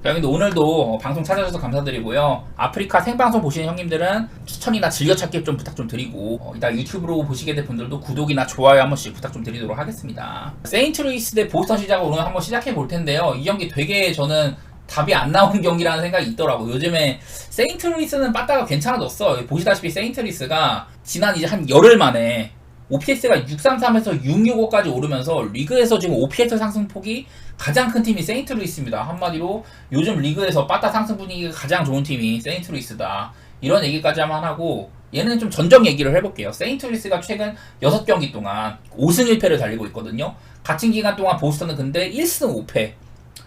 자, 근데 오늘도 방송 찾아주셔서 감사드리고요. 아프리카 생방송 보시는 형님들은 추천이나 즐겨찾기 좀 부탁 좀 드리고, 이따 유튜브로 보시게 될 분들도 구독이나 좋아요 한 번씩 부탁 좀 드리도록 하겠습니다. 세인트루이스 대 보스턴 시작을 오늘 한번 시작해 볼 텐데요. 이 경기 되게 저는 답이 안 나오는 경기라는 생각이 있더라고요. 요즘에 세인트루이스는 빠따가 괜찮아졌어. 보시다시피 세인트루이스가 지난 이제 한 열흘 만에 OPS가 633에서 665까지 오르면서 리그에서 지금 OPS 상승폭이 가장 큰 팀이 세인트루이스입니다. 한마디로 요즘 리그에서 빠따 상승 분위기가 가장 좋은 팀이 세인트루이스다. 이런 얘기까지 한번 하고, 얘는 좀 전적 얘기를 해볼게요. 세인트루이스가 최근 6경기 동안 5승 1패를 달리고 있거든요. 같은 기간 동안 보스턴은 근데 1승 5패.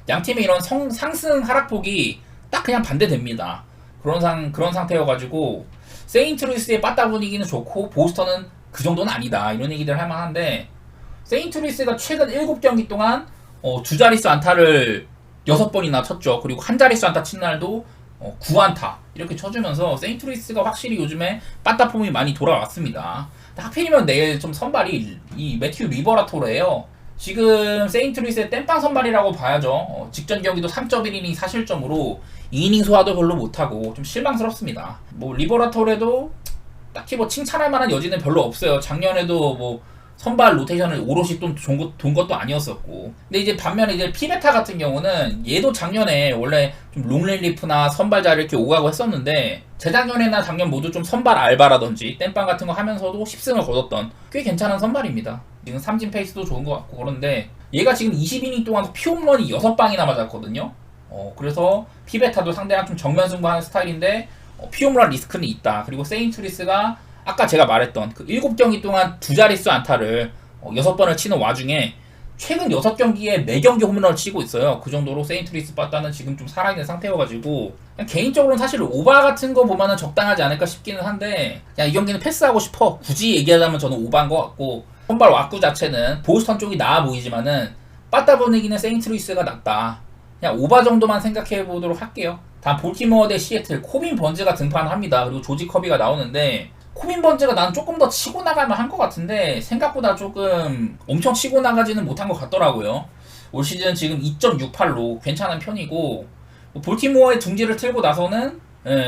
양 팀의 이런 상승 하락폭이 딱 그냥 반대됩니다. 그런 상태여가지고 세인트루이스의 빠따 분위기는 좋고 보스턴은 그 정도는 아니다, 이런 얘기들 할 만한데, 세인트루이스가 최근 7경기 동안 두 자릿수 안타를 6번이나 쳤죠. 그리고 한 자릿수 안타 친 날도 9안타 이렇게 쳐주면서 세인트루이스가 확실히 요즘에 빠따 폼이 많이 돌아왔습니다. 하필이면 내일 좀 선발이 이 매튜 리버라토르예요. 지금 세인트루이스의 땜빵 선발이라고 봐야죠. 직전 경기도 3.1이닝 4실점으로 2이닝 소화도 별로 못하고 좀 실망스럽습니다. 뭐 리버라토르도 딱히 뭐 칭찬할 만한 여지는 별로 없어요. 작년에도 뭐 선발 로테이션을 오롯이 돈 것도 아니었었고. 근데 이제 반면에 이제 피베타 같은 경우는 얘도 작년에 원래 좀 롱릴리프나 선발 자리를 이렇게 오가고 했었는데, 재작년이나 작년 모두 좀 선발 알바라든지 땜빵 같은 거 하면서도 10승을 거뒀던 꽤 괜찮은 선발입니다. 지금 삼진 페이스도 좋은 것 같고. 그런데 얘가 지금 20이닝 동안 피홈런이 6방이나 맞았거든요. 그래서 피베타도 상대랑 좀 정면 승부하는 스타일인데 피홈런 리스크는 있다. 그리고 세인트루이스가 아까 제가 말했던 그 7경기 동안 두 자릿수 안타를 6번을 치는 와중에 최근 6경기에 4경기 홈런을 치고 있어요. 그 정도로 세인트루이스 빠따는 지금 좀 살아있는 상태여가지고, 그냥 개인적으로는 사실 오바 같은 거 보면은 적당하지 않을까 싶기는 한데, 그냥 이 경기는 패스하고 싶어. 굳이 얘기하자면 저는 오바인 것 같고, 선발 왁구 자체는 보스턴 쪽이 나아 보이지만은 빠따 분위기는 세인트루이스가 낫다. 그냥 오바 정도만 생각해 보도록 할게요. 다음 볼티모어 대 시애틀, 코빈 번즈가 등판합니다. 그리고 조지 커비가 나오는데, 코빈 번즈가 난 조금 더 치고 나갈만 한 것 같은데 생각보다 조금 엄청 치고 나가지는 못한 것 같더라고요. 올 시즌 지금 2.68로 괜찮은 편이고, 볼티모어의 둥지를 틀고 나서는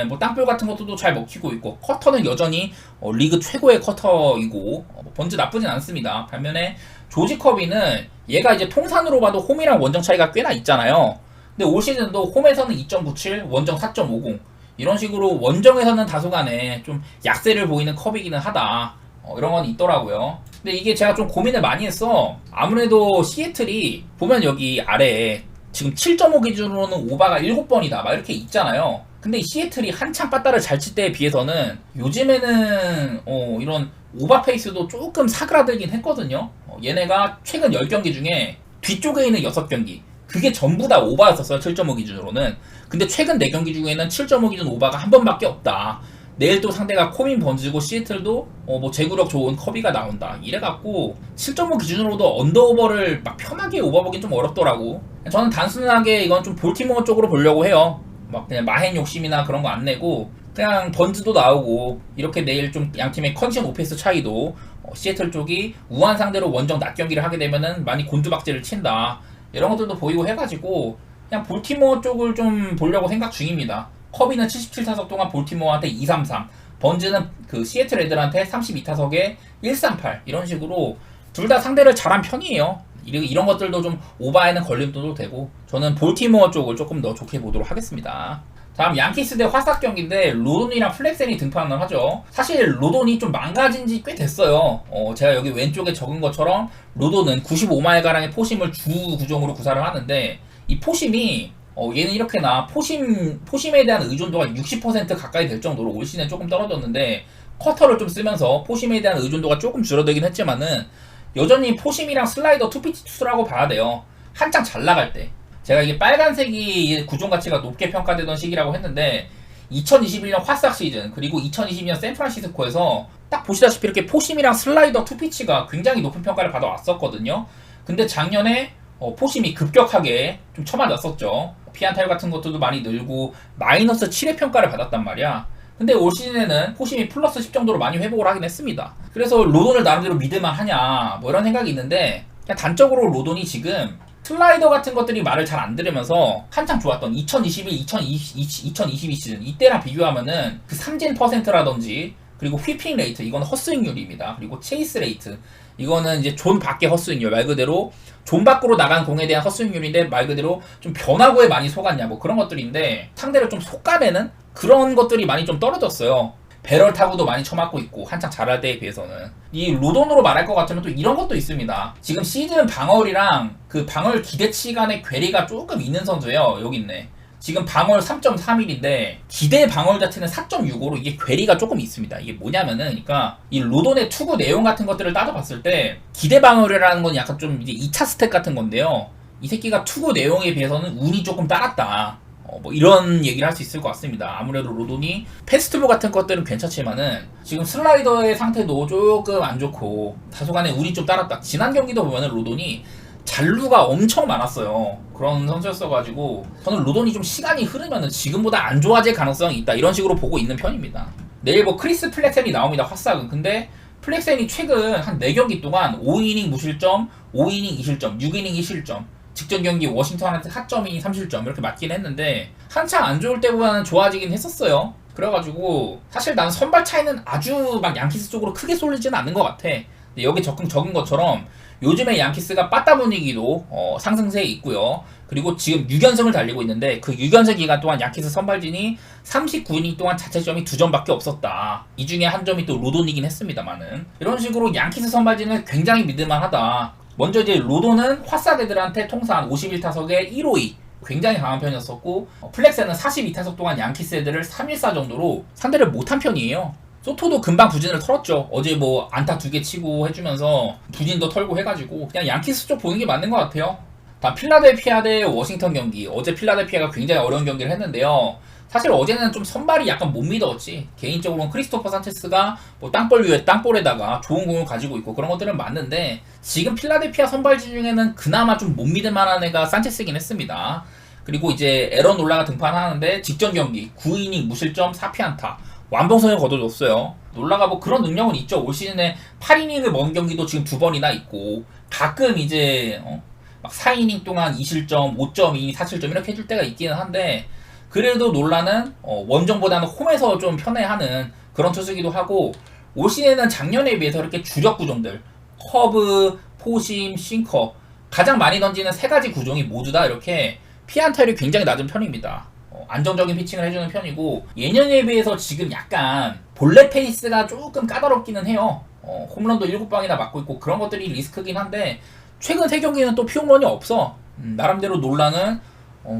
뭐 땅볼 같은 것도 잘 먹히고 있고, 커터는 여전히 리그 최고의 커터이고, 번즈 나쁘진 않습니다. 반면에 조지 커비는 얘가 이제 통산으로 봐도 홈이랑 원정 차이가 꽤나 있잖아요. 근데 올 시즌도 홈에서는 2.97, 원정 4.50, 이런 식으로 원정에서는 다소간에 좀 약세를 보이는 컵이기는 하다. 이런 건 있더라고요. 근데 이게 제가 좀 고민을 많이 했어. 아무래도 시애틀이 보면 여기 아래에 지금 7.5 기준으로는 오바가 7번이다 막 이렇게 있잖아요. 근데 시애틀이 한창 빠따를 잘 칠 때에 비해서는 요즘에는 이런 오바 페이스도 조금 사그라들긴 했거든요. 얘네가 최근 10경기 중에 뒤쪽에 있는 6경기, 그게 전부 다 오바였었어요. 7.5 기준으로는. 근데 최근 4경기 중에는 7.5 기준 오바가 한 번밖에 없다. 내일 또 상대가 코빈 번즈고 시애틀도 뭐 제구력 좋은 커비가 나온다. 이래갖고 7.5 기준으로도 언더오버를 막 편하게 오버보긴 좀 어렵더라고. 저는 단순하게 이건 좀 볼티모어 쪽으로 보려고 해요. 막 그냥 마행 욕심이나 그런 거 안 내고 그냥 번즈도 나오고, 이렇게 내일 좀 양팀의 컨디션 오페스 차이도 시애틀 쪽이 우한 상대로 원정 낮 경기를 하게 되면은 많이 곤두박질을 친다. 이런 것들도 보이고 해가지고 그냥 볼티모어 쪽을 좀 보려고 생각 중입니다. 커비는 77타석 동안 볼티모어한테 233, 번즈는 그 시애틀 애들한테 32타석에 138, 이런 식으로 둘 다 상대를 잘한 편이에요. 이런 것들도 좀 오바에는 걸림돌도 되고, 저는 볼티모어 쪽을 조금 더 좋게 보도록 하겠습니다. 다음 양키스 대 화삭 경기인데 로돈이랑 플렉센이 등판을 하죠. 사실 로돈이 좀 망가진 지 꽤 됐어요. 제가 여기 왼쪽에 적은 것처럼 로돈은 95마일가량의 포심을 주 구종으로 구사를 하는데, 이 포심이 얘는 이렇게나 포심에 대한 의존도가 60% 가까이 될 정도로 올 시즌에 조금 떨어졌는데, 커터를 좀 쓰면서 포심에 대한 의존도가 조금 줄어들긴 했지만은 여전히 포심이랑 슬라이더 투피치 투수라고 봐야 돼요. 한창 잘 나갈 때. 제가 이게 빨간색이 구종 가치가 높게 평가되던 시기라고 했는데, 2021년 화싹 시즌 그리고 2022년 샌프란시스코에서 딱 보시다시피 이렇게 포심이랑 슬라이더 투피치가 굉장히 높은 평가를 받아왔었거든요. 근데 작년에 포심이 급격하게 좀 처맞았었죠. 피안타율 같은 것들도 많이 늘고 마이너스 7의 평가를 받았단 말이야. 근데 올 시즌에는 포심이 플러스 10 정도로 많이 회복을 하긴 했습니다. 그래서 로돈을 나름대로 믿을만 하냐 뭐 이런 생각이 있는데, 그냥 단적으로 로돈이 지금 슬라이더 같은 것들이 말을 잘 안 들으면서 한창 좋았던 2021, 2022 시즌 이때랑 비교하면은 그 삼진 퍼센트라든지 그리고 휘핑 레이트 이건 헛스윙률입니다. 그리고 체이스 레이트 이거는 이제 존 밖의 헛스윙률 말 그대로 존 밖으로 나간 공에 대한 헛스윙률인데 말 그대로 좀 변화구에 많이 속았냐 뭐 그런 것들인데 상대를 좀 속아내는 그런 것들이 많이 좀 떨어졌어요. 배럴 타구도 많이 쳐맞고 있고 한창 잘할 때에 비해서는 이 로돈으로 말할 것 같으면 또 이런 것도 있습니다. 지금 시즌 방어율이랑 그 방어율 기대치 간의 괴리가 조금 있는 선수예요. 여기 있네. 지금 방어율 3.31인데 기대 방어율 자체는 4.65로 이게 괴리가 조금 있습니다. 이게 뭐냐면은 그러니까 이 로돈의 투구 내용 같은 것들을 따져봤을 때 기대 방어율이라는 건 약간 좀 이제 2차 스택 같은 건데요. 이 새끼가 투구 내용에 비해서는 운이 조금 따랐다. 뭐 이런 얘기를 할 수 있을 것 같습니다. 아무래도 로돈이 패스트볼 같은 것들은 괜찮지만은 지금 슬라이더의 상태도 조금 안 좋고 다소간에 운이 좀 따랐다. 지난 경기도 보면은 로돈이 잔루가 엄청 많았어요. 그런 선수였어가지고 저는 로돈이 좀 시간이 흐르면은 지금보다 안 좋아질 가능성이 있다 이런 식으로 보고 있는 편입니다. 내일 뭐 크리스 플렉센이 나옵니다. 화싹은. 근데 플렉센이 최근 한 4경기 동안 5이닝 무실점, 5이닝 2실점, 6이닝 2실점 직전 경기 워싱턴한테 4.2, 3실점 이렇게 맞긴 했는데 한창 안 좋을 때보다는 좋아지긴 했었어요. 그래가지고 사실 난 선발 차이는 아주 막 양키스 쪽으로 크게 쏠리지는 않는 것 같아. 근데 여기 적은 것처럼 요즘에 양키스가 빠따 분위기도 상승세에 있고요. 그리고 지금 6연승을 달리고 있는데 그 6연승 기간 동안 양키스 선발진이 39이닝 동안 자책점이 2점밖에 없었다. 이 중에 한 점이 또 로돈이긴 했습니다만은 이런 식으로 양키스 선발진은 굉장히 믿을만하다. 먼저 이제 로돈은 화사대들한테 통산 51타석에 1호이 굉장히 강한 편이었었고 플렉스는 42타석 동안 양키스 애들을 314 정도로 상대를 못한 편이에요. 소토도 금방 부진을 털었죠. 어제 뭐 안타 2개 치고 해주면서 부진도 털고 해가지고 그냥 양키스 쪽 보는 게 맞는 것 같아요. 다음 필라델피아 대 워싱턴 경기. 어제 필라델피아가 굉장히 어려운 경기를 했는데요. 사실 어제는 좀 선발이 약간 못 믿었지. 개인적으로는 크리스토퍼 산체스가 뭐 땅볼 위에 땅볼에다가 좋은 공을 가지고 있고 그런 것들은 맞는데 지금 필라델피아 선발진 중에는 그나마 좀 못 믿을 만한 애가 산체스이긴 했습니다. 그리고 이제 에런 놀라가 등판하는데 직전 경기 9이닝 무실점 4피안타 완봉선을 거둬줬어요. 놀라가 뭐 그런 능력은 있죠. 올 시즌에 8이닝을 먹은 경기도 지금 2번이나 있고 가끔 이제 막 4이닝 동안 2실점, 5.2, 4실점 이렇게 해줄 때가 있기는 한데 그래도 놀라는 원정보다는 홈에서 좀 편해하는 그런 투수기도 하고 올 시즌에는 작년에 비해서 이렇게 주력 구종들 커브, 포심, 싱커 가장 많이 던지는 3가지 구종이 모두 다 이렇게 피안타율이 굉장히 낮은 편입니다. 안정적인 피칭을 해주는 편이고 예년에 비해서 지금 약간 볼넷 페이스가 조금 까다롭기는 해요. 홈런도 7방이나 맞고 있고 그런 것들이 리스크긴 한데 최근 3경기는 또 피홈런이 없어. 나름대로 놀라는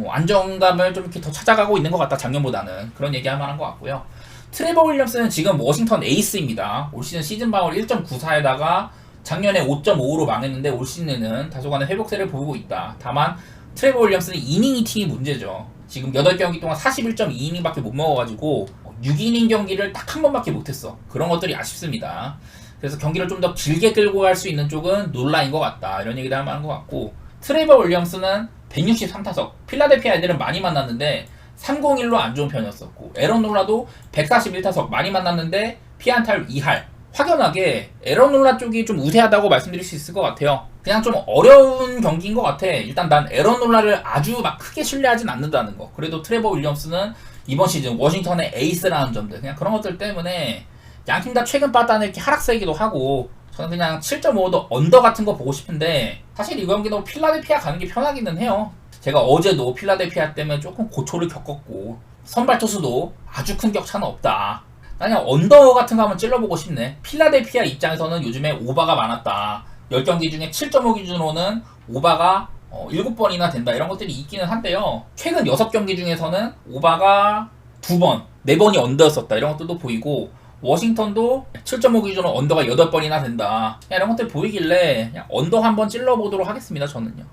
안정감을 좀 이렇게 더 찾아가고 있는 것 같다. 작년보다는 그런 얘기 할 만한 것 같고요. 트레버 윌리엄스는 지금 워싱턴 에이스입니다. 올 시즌 방어율 1.94에다가 작년에 5.55로 망했는데 올 시즌에는 다소간의 회복세를 보이고 있다. 다만 트레버 윌리엄스는 이닝이 팀이 문제죠. 지금 8경기 동안 41.2이닝밖에 못 먹어가지고 6이닝 경기를 딱 한 번밖에 못했어. 그런 것들이 아쉽습니다. 그래서 경기를 좀 더 길게 끌고 갈 수 있는 쪽은 놀라인 것 같다. 이런 얘기를 할 만한 것 같고 트레버 윌리엄스는 163타석 필라델피아 애들은 많이 만났는데 301로 안 좋은 편이었었고 에런 놀라도 141타석 많이 만났는데 피안타율 2할 확연하게 에런 놀라 쪽이 좀 우세하다고 말씀드릴 수 있을 것 같아요. 그냥 좀 어려운 경기인 것 같아. 일단 난 에런 놀라를 아주 막 크게 신뢰하진 않는다는 거. 그래도 트레버 윌리엄스는 이번 시즌 워싱턴의 에이스라는 점들 그냥 그런 것들 때문에 양팀 다 최근 빠따는 이렇게 하락세이기도 하고 저는 그냥 7.5도 언더 같은 거 보고 싶은데 사실 이 경기도 필라델피아 가는 게 편하기는 해요. 제가 어제도 필라델피아 때문에 조금 고초를 겪었고 선발 투수도 아주 큰 격차는 없다. 그냥 언더 같은 거 한번 찔러보고 싶네. 필라델피아 입장에서는 요즘에 오바가 많았다. 10경기 중에 7.5 기준으로는 오바가 7번이나 된다. 이런 것들이 있기는 한데요. 최근 6경기 중에서는 오바가 2번, 4번이 언더였었다. 이런 것들도 보이고 워싱턴도 7.5 기준으로 언더가 8번이나 된다. 이런 것들 보이길래 그냥 언더 한번 찔러보도록 하겠습니다. 저는요.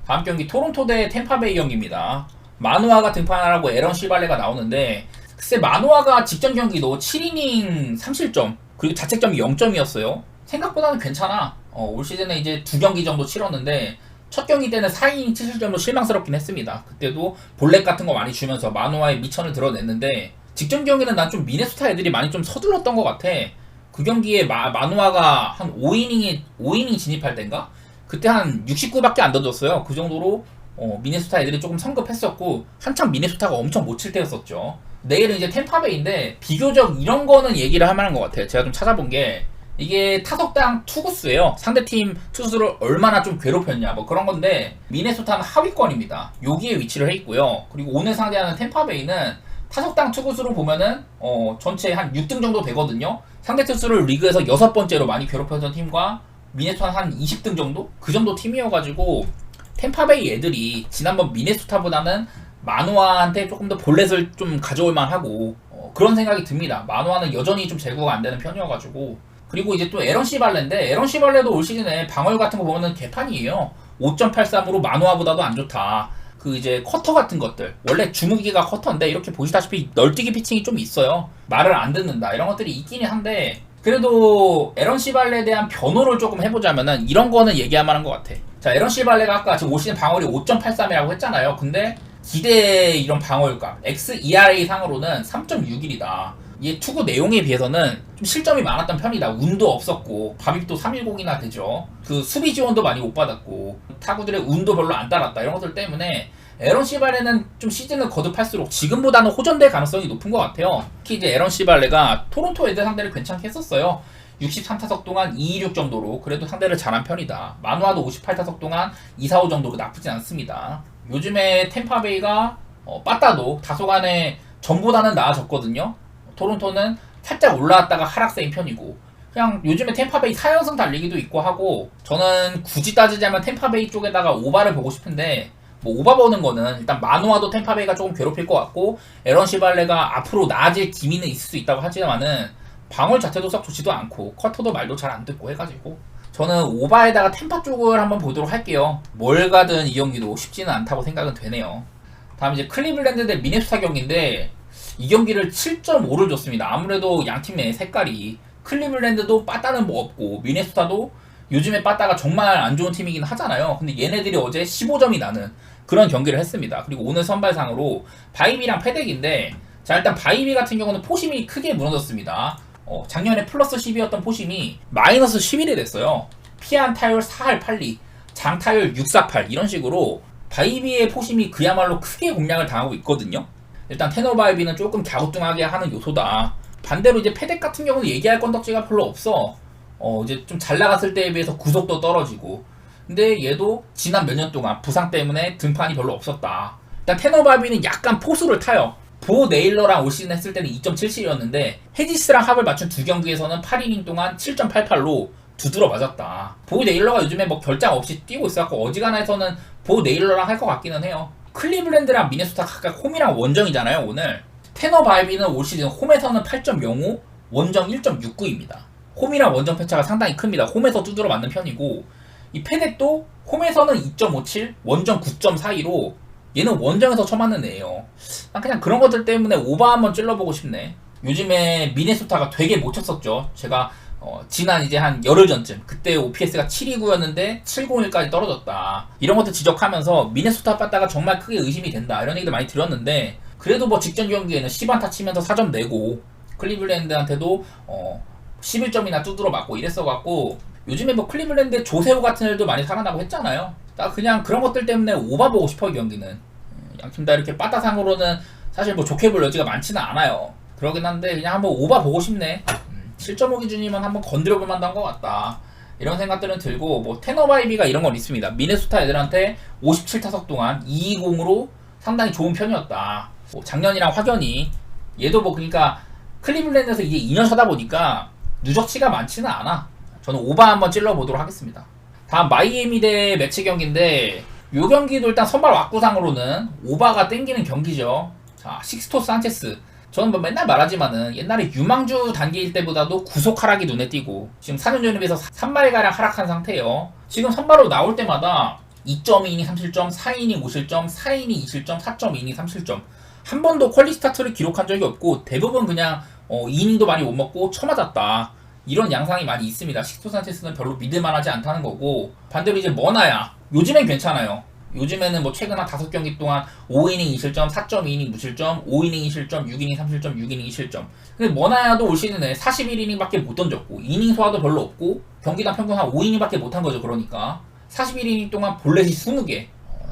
다음 경기 토론토 대 템파베이 경기입니다. 마누아가 등판하라고 에런 시발레가 나오는데 글쎄 마누아가 직전 경기도 7이닝 3실점 그리고 자책점이 0점이었어요. 생각보다는 괜찮아. 올 시즌에 이제 2경기 정도 치렀는데 첫 경기 때는 4이닝 7실점으로 실망스럽긴 했습니다. 그때도 볼넷 같은 거 많이 주면서 마누아의 미천을 드러냈는데 직전 경기는 난 좀 미네소타 애들이 많이 좀 서둘렀던 것 같아. 그 경기에 마누아가 한 5이닝 진입할 땐가? 그때 한 69밖에 안 던졌어요. 그 정도로 미네소타 애들이 조금 성급했었고 한참 미네소타가 엄청 못 칠 때였었죠. 내일은 이제 템파베이인데 비교적 이런 거는 얘기를 할 만한 것 같아요. 제가 좀 찾아본 게 이게 타석당 투구수예요. 상대팀 투수를 얼마나 좀 괴롭혔냐 뭐 그런 건데 미네소타는 하위권입니다. 여기에 위치를 해 있고요. 그리고 오늘 상대하는 템파베이는 타석당 투구수로 보면은 전체 한 6등 정도 되거든요. 상대 투수를 리그에서 6번째로 많이 괴롭혔던 팀과 미네소타는 한 20등 정도? 그 정도 팀이어가지고 템파베이 애들이 지난번 미네소타보다는 마누아한테 조금 더 볼넷을 좀 가져올 만하고 그런 생각이 듭니다. 마누아는 여전히 좀 제구가 안 되는 편이어가지고. 그리고 이제 또 에런 시발레인데 에런 시발레도 올 시즌에 방어율 같은 거 보면은 개판이에요. 5.83으로 마누아보다도 안 좋다. 그 이제 커터 같은 것들 원래 주무기가 커터인데 이렇게 보시다시피 널뛰기 피칭이 좀 있어요. 말을 안 듣는다 이런 것들이 있기는 한데 그래도 에런 시발레에 대한 변호를 조금 해보자면은 이런 거는 얘기할 만한 것 같아. 자, 에런 시발레가 아까 지금 올 시즌 방어율이 5.83이라고 했잖아요. 근데 기대 이런 방어율값 xERA 상으로는 3.61이다. 얘 투구 내용에 비해서는 좀 실점이 많았던 편이다. 운도 없었고 밥입도 310이나 되죠. 그 수비 지원도 많이 못 받았고 타구들의 운도 별로 안 따랐다. 이런 것들 때문에 에런 시발레는 좀 시즌을 거듭할수록 지금보다는 호전될 가능성이 높은 것 같아요. 특히 이제 에런 시발레가 토론토 애들 상대를 괜찮게 했었어요. 63타석 동안 226 정도로 그래도 상대를 잘한 편이다. 마누아도 58타석 동안 245 정도로 나쁘진 않습니다. 요즘에 템파베이가 빠따도 다소간에 전보다는 나아졌거든요. 토론토는 살짝 올라왔다가 하락세인 편이고 그냥 요즘에 템파베이 4연승 달리기도 있고 하고 저는 굳이 따지자면 템파베이 쪽에다가 오바를 보고 싶은데 뭐 오바 보는 거는 일단 마누아도 템파베이가 조금 괴롭힐 것 같고 에런 시발레가 앞으로 나아질 기미는 있을 수 있다고 하지만은 방울 자체도 썩 좋지도 않고 커터도 말도 잘 안 듣고 해가지고 저는 오바에다가 템파 쪽을 한번 보도록 할게요. 뭘 가든 이 경기도 쉽지는 않다고 생각은 되네요. 다음 이제 클리블랜드 대 미네소타 경기인데 이 경기를 7.5를 줬습니다. 아무래도 양팀의 색깔이 클리블랜드도 빠따는 뭐 없고 미네소타도 요즘에 빠따가 정말 안 좋은 팀이긴 하잖아요. 근데 얘네들이 어제 15점이 나는 그런 경기를 했습니다. 그리고 오늘 선발상으로 바이비랑 패덱인데 자 일단 바이비 같은 경우는 포심이 크게 무너졌습니다. 작년에 플러스 10이었던 포심이 마이너스 11이 됐어요. 피안 타율 4할 8리, 장 타율 648 이런 식으로 바이비의 포심이 그야말로 크게 공략을 당하고 있거든요. 일단 테너 바이비는 조금 갸우뚱하게 하는 요소다. 반대로 이제 패덱 같은 경우는 얘기할 건덕지가 별로 없어. 이제 좀 잘 나갔을 때에 비해서 구속도 떨어지고. 근데 얘도 지난 몇 년 동안 부상 때문에 등판이 별로 없었다. 일단 테너 바이비는 약간 포수를 타요. 보 네일러랑 올 시즌 했을 때는 2.77이었는데 헤지스랑 합을 맞춘 두 경기에서는 8이닝 동안 7.88로 두드러 맞았다. 보 네일러가 요즘에 뭐 결장 없이 뛰고 있어갖고 어지간해서는 보 네일러랑 할 것 같기는 해요. 클리블랜드랑 미네소타 각각 홈이랑 원정이잖아요. 오늘 테너 바이비는 올 시즌 홈에서는 8.05, 원정 1.69입니다. 홈이랑 원정 편차가 상당히 큽니다. 홈에서 두드러 맞는 편이고 이 패덱도 홈에서는 2.57, 원정 9.42로 얘는 원정에서 쳐맞는 애예요. 그냥 그런 것들 때문에 오바 한번 찔러보고 싶네. 요즘에 미네소타가 되게 못 쳤었죠. 제가 지난 이제 한 열흘 전쯤 그때 OPS가 729였는데 701까지 떨어졌다. 이런 것들 지적하면서 미네소타 빠따가 정말 크게 의심이 된다. 이런 얘기도 많이 들었는데 그래도 뭐 직전 경기에는 10안타 치면서 4점 내고 클리블랜드한테도 11점이나 두드러 맞고 이랬어갖고 요즘에 뭐 클리블랜드 조세호 같은 애들도 많이 살아나고 했잖아요. 나 그냥 그런 것들 때문에 오바 보고 싶어. 이 경기는 양팀 다 이렇게 빠따상으로는 사실 뭐 좋게 볼 여지가 많지는 않아요. 그러긴 한데 그냥 한번 오바 보고 싶네. 7.5 기준이면 한번 건드려볼 만한 것 같다. 이런 생각들은 들고 뭐 테너바이비가 이런 건 있습니다. 미네소타 애들한테 57타석 동안 220으로 상당히 좋은 편이었다. 뭐 작년이랑 확연히 얘도 뭐 그러니까 클리블랜드에서 이게 2년 차다 보니까 누적치가 많지는 않아. 저는 오바 한번 찔러보도록 하겠습니다. 다음 마이애미 대 매치 경기인데 요 경기도 일단 선발 왁구상으로는 오바가 땡기는 경기죠. 자, 식스토 산체스. 저는 뭐 맨날 말하지만은 옛날에 유망주 단계일 때보다도 구속 하락이 눈에 띄고 지금 4년 전에 비해서 3마리가량 하락한 상태예요. 지금 선발로 나올 때마다 2.2이닝 3실점, 4이닝 5실점, 4이닝 2실점, 4.2이닝 3실점. 한 번도 퀄리티 스타트를 기록한 적이 없고 대부분 그냥 이닝도 많이 못 먹고 쳐맞았다. 이런 양상이 많이 있습니다. 식스토 산체스는 별로 믿을만하지 않다는 거고 반대로 이제 머나야 요즘엔 괜찮아요. 요즘에는 뭐 최근 한 5경기 동안 5이닝 2실점, 4.2이닝 무실점, 5이닝 2실점, 6이닝 3실점, 6이닝 2실점. 근데 머나야도 올 시즌에 41이닝밖에 못 던졌고 이닝 소화도 별로 없고 경기당 평균 한 5이닝밖에 못한 거죠. 그러니까 41이닝 동안 볼넷이 20개.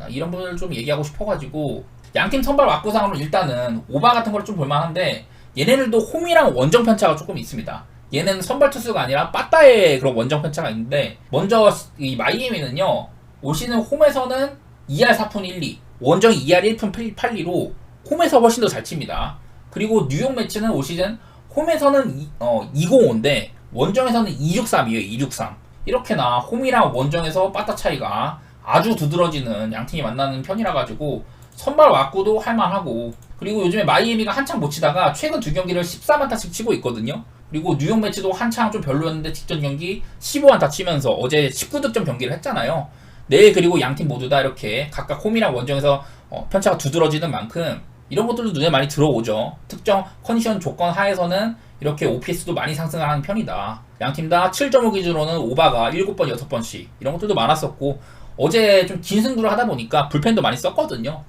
이런 부분을 좀 얘기하고 싶어가지고 양팀 선발 왁구상으로 일단은 오바 같은 걸 좀 볼만한데 얘네들도 홈이랑 원정 편차가 조금 있습니다. 얘는 선발 투수가 아니라 빠따의 그런 원정 편차가 있는데 먼저 이 마이애미는요 올 시즌 홈에서는 2할 4푼 1리 원정 2할 1푼 8리로 홈에서 훨씬 더 잘 칩니다. 그리고 뉴욕 매치는 올 시즌 홈에서는 205인데 원정에서는 263이에요. 263 이렇게나 홈이랑 원정에서 빠따 차이가 아주 두드러지는 양팀이 만나는 편이라 가지고 선발 왁구도 할만하고 그리고 요즘에 마이애미가 한창 못 치다가 최근 두 경기를 14안타씩 치고 있거든요. 그리고 뉴욕 매치도 한창 좀 별로였는데 직전 경기 15안타 치면서 어제 19득점 경기를 했잖아요. 내일 그리고 양팀 모두 다 이렇게 각각 홈이랑 원정에서 편차가 두드러지는 만큼 이런 것들도 눈에 많이 들어오죠. 특정 컨디션 조건 하에서는 이렇게 OPS도 많이 상승하는 편이다. 양팀 다 7.5 기준으로는 오바가 7번, 6번씩 이런 것들도 많았었고 어제 좀 긴 승부를 하다 보니까 불펜도 많이 썼거든요.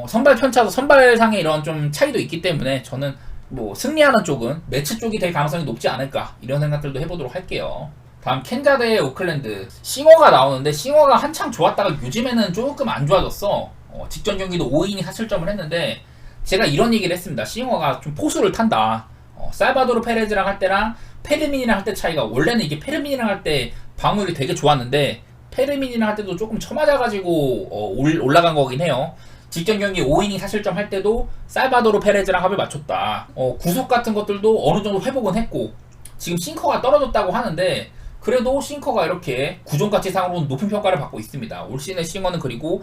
선발 편차도 선발상의 이런 좀 차이도 있기 때문에 저는 뭐 승리하는 쪽은 매치 쪽이 될 가능성이 높지 않을까 이런 생각들도 해보도록 할게요. 다음 캔자 대 오클랜드 싱어가 나오는데 싱어가 한창 좋았다가 요즘에는 조금 안 좋아졌어. 직전 경기도 5이닝 4실점을 했는데 제가 이런 얘기를 했습니다. 싱어가 좀 포수를 탄다. 살바도르 페레즈랑 할 때랑 페르민이랑 할 때 차이가 원래는 이게 페르민이랑 할 때 방어율이 되게 좋았는데 페르민이랑 할 때도 조금 쳐맞아가지고 올라간 거긴 해요. 직전 경기 5이닝 4실점 할 때도 살바도르 페레즈랑 합을 맞췄다. 구속 같은 것들도 어느 정도 회복은 했고 지금 싱커가 떨어졌다고 하는데 그래도 싱커가 이렇게 구종가치상으로는 높은 평가를 받고 있습니다. 올 시즌의 싱어는 그리고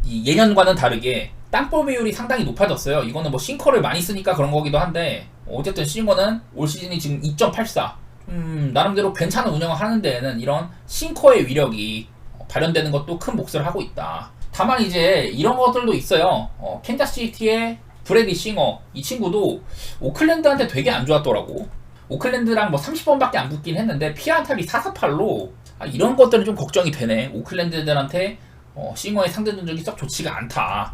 예년과는 다르게 땅볼 비율이 상당히 높아졌어요. 이거는 뭐 싱커를 많이 쓰니까 그런 거기도 한데 어쨌든 싱어는 올 시즌이 지금 2.84 나름대로 괜찮은 운영을 하는 데에는 이런 싱커의 위력이 발현되는 것도 큰 몫을 하고 있다. 다만 이제 이런 것들도 있어요. 캔자스시티의 브래디 싱어 이 친구도 오클랜드한테 되게 안 좋았더라고. 오클랜드랑 뭐 30번밖에 안 붙긴 했는데 피안타율이 448로 이런 것들은 좀 걱정이 되네. 오클랜드들한테 싱어의 상대 전적이 썩 좋지가 않다.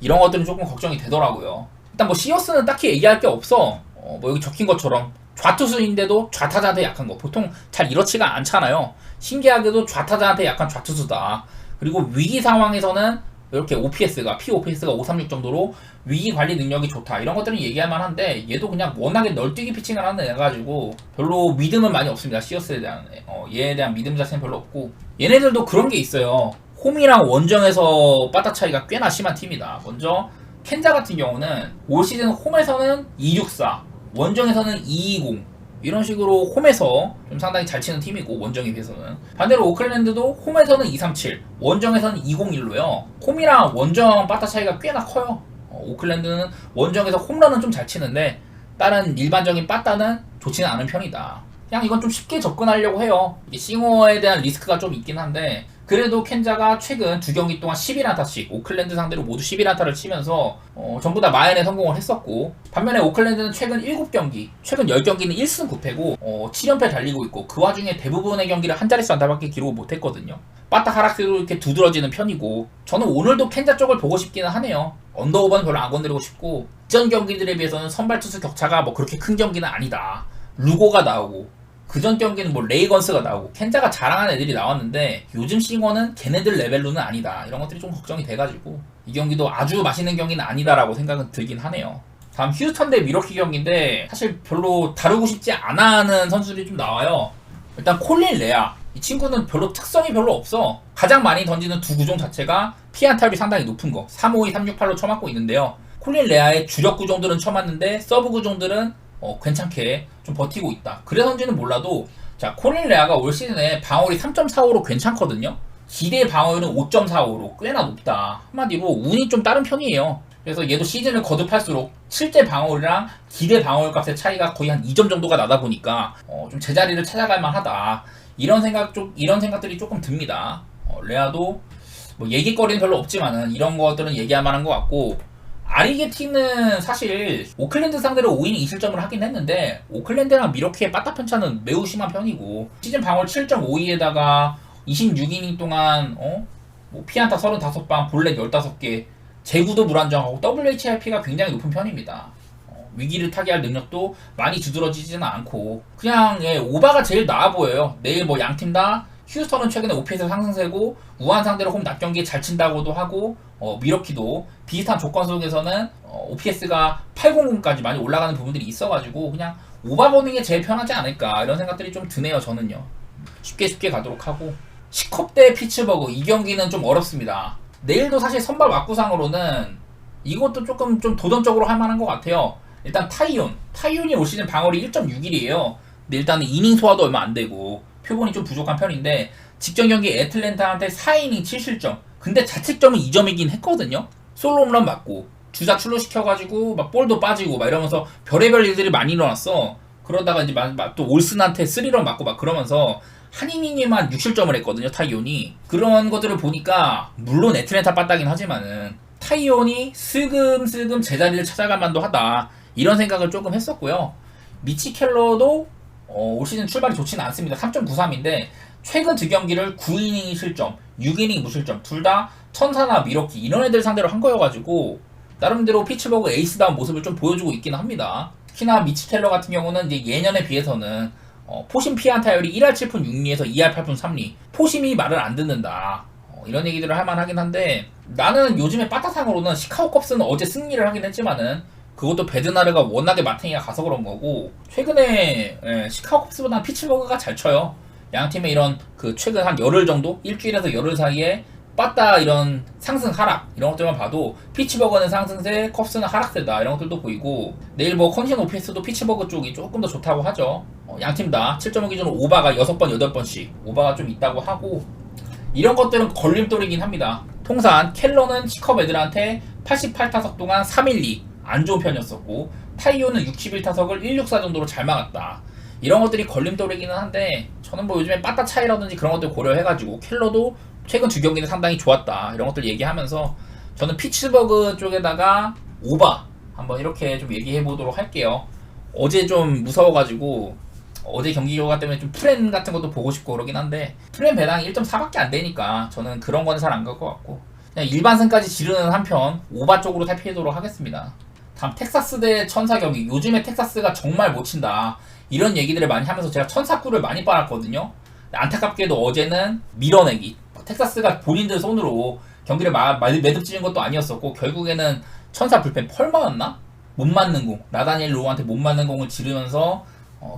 이런 것들은 조금 걱정이 되더라고요. 일단 뭐 시어스는 딱히 얘기할 게 없어. 뭐 여기 적힌 것처럼 좌투수인데도 좌타자한테 약한 거 보통 잘 이렇지가 않잖아요. 신기하게도 좌타자한테 약한 좌투수다. 그리고 위기 상황에서는 이렇게 OPS가 POPS가 536 정도로 위기 관리 능력이 좋다. 이런 것들은 얘기할 만한데 얘도 그냥 워낙에 널뛰기 피칭을 하는 애 가지고 별로 믿음은 많이 없습니다. 시어스에 대한 얘에 대한 믿음 자체는 별로 없고 얘네들도 그런 게 있어요. 홈이랑 원정에서 빠따 차이가 꽤나 심한 팀이다. 먼저 캔자 같은 경우는 올 시즌 홈에서는 264 원정에서는 220 이런 식으로 홈에서 좀 상당히 잘 치는 팀이고 원정에 비해서는 반대로 오클랜드도 홈에서는 237 원정에서는 201로요. 홈이랑 원정 빠따 차이가 꽤나 커요. 오클랜드는 원정에서 홈런은 좀 잘 치는데 다른 일반적인 빠따는 좋지는 않은 편이다. 그냥 이건 좀 쉽게 접근하려고 해요. 싱어에 대한 리스크가 좀 있긴 한데 그래도 캔자가 최근 두 경기 동안 11안타씩 오클랜드 상대로 모두 11안타를 치면서 전부 다 마연에 성공을 했었고 반면에 오클랜드는 최근 7경기 최근 10경기는 1승 9패고 7연패 달리고 있고 그 와중에 대부분의 경기를 한 자릿수 안타밖에 기록을 못했거든요. 빠따 하락세로 이렇게 두드러지는 편이고 저는 오늘도 캔자 쪽을 보고 싶기는 하네요. 언더오버는 별로 안 건드리고 싶고 이전 경기들에 비해서는 선발 투수 격차가 뭐 그렇게 큰 경기는 아니다. 루고가 나오고 그전 경기는 뭐 레이건스가 나오고 캔자가 잘하는 애들이 나왔는데 요즘 싱어는 걔네들 레벨로는 아니다. 이런 것들이 좀 걱정이 돼가지고 이 경기도 아주 맛있는 경기는 아니다라고 생각은 들긴 하네요. 다음 휴스턴 대 미러키 경기인데 사실 별로 다루고 싶지 않아 하는 선수들이 좀 나와요. 일단 콜린 레아 이 친구는 별로 특성이 별로 없어. 가장 많이 던지는 두 구종 자체가 피안타율이 상당히 높은 거 352, 368로 쳐맞고 있는데요. 콜린 레아의 주력 구종들은 쳐맞는데 서브 구종들은 괜찮게 좀 버티고 있다. 그래서인지는 몰라도 자 콜린 레아가 올 시즌에 방어율이 3.45로 괜찮거든요. 기대 방어율은 5.45로 꽤나 높다. 한마디로 운이 좀 다른 편이에요. 그래서 얘도 시즌을 거듭할수록 실제 방어율이랑 기대 방어율 값의 차이가 거의 한 2점 정도가 나다 보니까 좀 제자리를 찾아갈 만하다. 이런 생각들이 조금 듭니다. 레아도 뭐 얘기거리는 별로 없지만은 이런 것들은 얘기할 만한 것 같고 아리게티는 사실 오클랜드 상대로 5이닝 2실점을 하긴 했는데 오클랜드랑 미러키의 빠따 편차는 매우 심한 편이고 시즌 방어율 7.52에다가 26이닝 동안 뭐 피안타 35방 볼넷 15개 제구도 불안정하고 WHIP가 굉장히 높은 편입니다. 위기를 타개할 능력도 많이 두드러지지는 않고 그냥 오바가 제일 나아 보여요. 내일 뭐 양팀 다 휴스턴은 최근에 OPS 상승세고 우한 상대로 홈 낮 경기에 잘 친다고도 하고 미러키도 비슷한 조건 속에서는 OPS가 800까지 많이 올라가는 부분들이 있어가지고 그냥 오바보는 게 제일 편하지 않을까 이런 생각들이 좀 드네요. 저는요. 쉽게 가도록 하고 시컵 대 피츠버그 이 경기는 좀 어렵습니다. 내일도 사실 선발 왁구상으로는 이것도 조금 좀 도전적으로 할 만한 것 같아요. 일단 타이온이 올 시즌 방어율이 1.61이에요. 근데 일단은 이닝 소화도 얼마 안 되고 표본이 좀 부족한 편인데 직전 경기 애틀랜타한테 4이닝 7실점. 근데 자책점은 2점이긴 했거든요. 솔로 홈런 맞고 주자 출루시켜가지고 막 볼도 빠지고 막 이러면서 별의별 일들이 많이 일어났어. 그러다가 이제 또 올슨한테 3런 맞고 막 그러면서 한 이닝에만 6실점을 했거든요. 타이온이. 그런 것들을 보니까 물론 애틀랜타 빠따긴 하지만은 타이온이 슬금슬금 제자리를 찾아갈 만도 하다. 이런 생각을 조금 했었고요. 미치 켈러도 올 시즌 출발이 좋지는 않습니다. 3.93인데 최근 두 경기를 9이닝 실점, 6이닝 무실점 둘 다 천사나 미러키 이런 애들 상대로 한 거여가지고 나름대로 피츠버그 에이스다운 모습을 좀 보여주고 있긴 합니다. 특히나 미치 켈러 같은 경우는 이제 예년에 비해서는 포심 피안타율이 1할 7푼 6리에서 2할 8푼 3리 포심이 말을 안 듣는다. 이런 얘기들을 할 만하긴 한데 나는 요즘에 빠따상으로는 시카고 컵스는 어제 승리를 하긴 했지만은 그것도 베드나르가 워낙에 마탱이가 가서 그런 거고 최근에 시카고 컵스보다 피츠버그가 잘 쳐요. 양 팀의 이런 그 최근 한 열흘 정도 일주일에서 열흘 사이에 빠따 이런 상승 하락 이런 것들만 봐도 피츠버그는 상승세 컵스는 하락세다 이런 것들도 보이고 내일 뭐 컨디션 오피스도 피츠버그 쪽이 조금 더 좋다고 하죠. 양 팀 다 7.5 기준으로 오바가 6번 8번씩 오바가 좀 있다고 하고 이런 것들은 걸림돌이긴 합니다. 통산 켈러는 시컵 애들한테 88타석 동안 312 안 좋은 편이었었고 타이오는 61타석을 164 정도로 잘 막았다. 이런 것들이 걸림돌이기는 한데 저는 뭐 요즘에 빠따 차이라든지 그런 것들 고려해가지고 켈러도 최근 두 경기는 상당히 좋았다 이런 것들 얘기하면서 저는 피츠버그 쪽에다가 오바 한번 이렇게 좀 얘기해 보도록 할게요. 어제 좀 무서워가지고 어제 경기 결과 때문에 좀 프렌 같은 것도 보고 싶고 그러긴 한데 프렌 배당이 1.4밖에 안 되니까 저는 그런 건 잘 안 갈 것 같고 그냥 일반승까지 지르는 한편 오바 쪽으로 살피도록 하겠습니다. 다음 텍사스 대 천사 경기. 요즘에 텍사스가 정말 못 친다 이런 얘기들을 많이 하면서 제가 천사구를 많이 빨았거든요. 안타깝게도 어제는 밀어내기 텍사스가 본인들 손으로 경기를 매듭 지은 것도 아니었었고 결국에는 천사 불펜 펄마였나? 못 맞는 공 나다니엘 로우한테 못 맞는 공을 지르면서